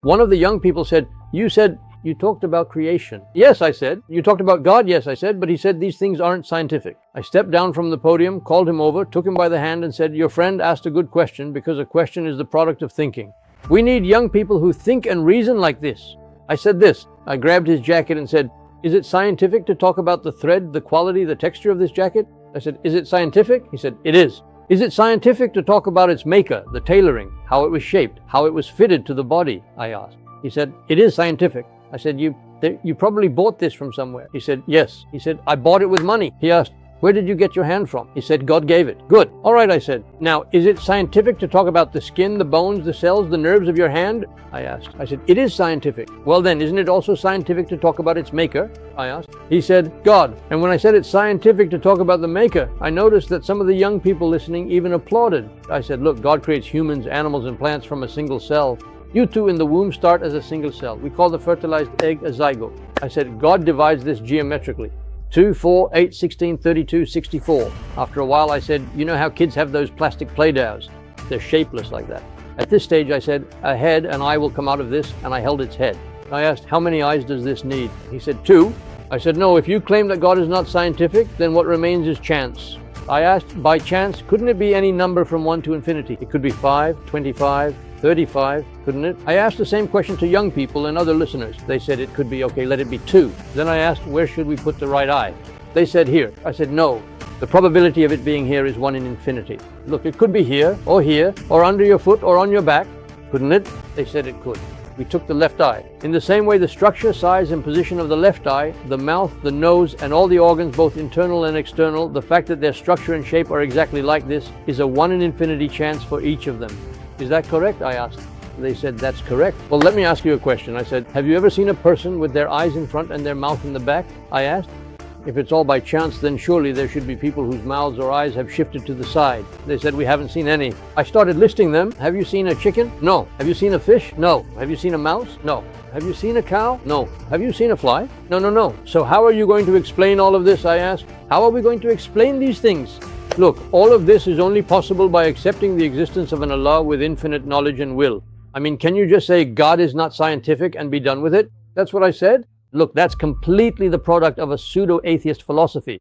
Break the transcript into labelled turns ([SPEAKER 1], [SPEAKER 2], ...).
[SPEAKER 1] One of the young people said, you talked about creation. Yes, I said. You talked about God? Yes, I said. But he said these things aren't scientific. I stepped down from the podium, called him over, took him by the hand and said, your friend asked a good question because a question is the product of thinking. We need young people who think and reason like this. I said this. I grabbed his jacket and said, is it scientific to talk about the thread, the quality, the texture of this jacket? I said, is it scientific? He said, it is. Is it scientific to talk about its maker, the tailoring, how it was shaped, how it was fitted to the body? I asked. He said, it is scientific. I said, you probably bought this from somewhere. He said, yes. He said, I bought it with money. He asked, where did you get your hand from? He said, God gave it. Good. All right, I said. Now, is it scientific to talk about the skin, the bones, the cells, the nerves of your hand? I asked. I said, it is scientific. Well then, isn't it also scientific to talk about its maker? I asked. He said, God. And when I said it's scientific to talk about the maker, I noticed that some of the young people listening even applauded. I said, look, God creates humans, animals, and plants from a single cell. You two in the womb start as a single cell. We call the fertilized egg a zygote. I said, God divides this geometrically. 2, 4, 8, 16, 32, 64. After a while I said, you know how kids have those plastic play dohs? They're shapeless like that. At this stage I said, a head and eye will come out of this, and I held its head. I asked, how many eyes does this need? He said, 2. I said, no, if you claim that God is not scientific, then what remains is chance. I asked, by chance, couldn't it be any number from 1 to infinity? It could be 5, 25, 35, couldn't it? I asked the same question to young people and other listeners. They said it could be, okay, let it be 2. Then I asked, where should we put the right eye? They said here. I said, no. The probability of it being here is 1 in infinity. Look, it could be here, or under your foot, or on your back. Couldn't it? They said it could. We took the left eye. In the same way, the structure, size, and position of the left eye, the mouth, the nose, and all the organs, both internal and external, the fact that their structure and shape are exactly like this, is a 1 in infinity chance for each of them. Is that correct? I asked. They said, that's correct. Well, let me ask you a question. I said, have you ever seen a person with their eyes in front and their mouth in the back? I asked. If it's all by chance, then surely there should be people whose mouths or eyes have shifted to the side. They said, we haven't seen any. I started listing them. Have you seen a chicken? No. Have you seen a fish? No. Have you seen a mouse? No. Have you seen a cow? No. Have you seen a fly? No. So how are you going to explain all of this? I asked. How are we going to explain these things? Look, all of this is only possible by accepting the existence of an Allah with infinite knowledge and will. I mean, can you just say God is not scientific and be done with it? That's what I said. Look, that's completely the product of a pseudo-atheist philosophy.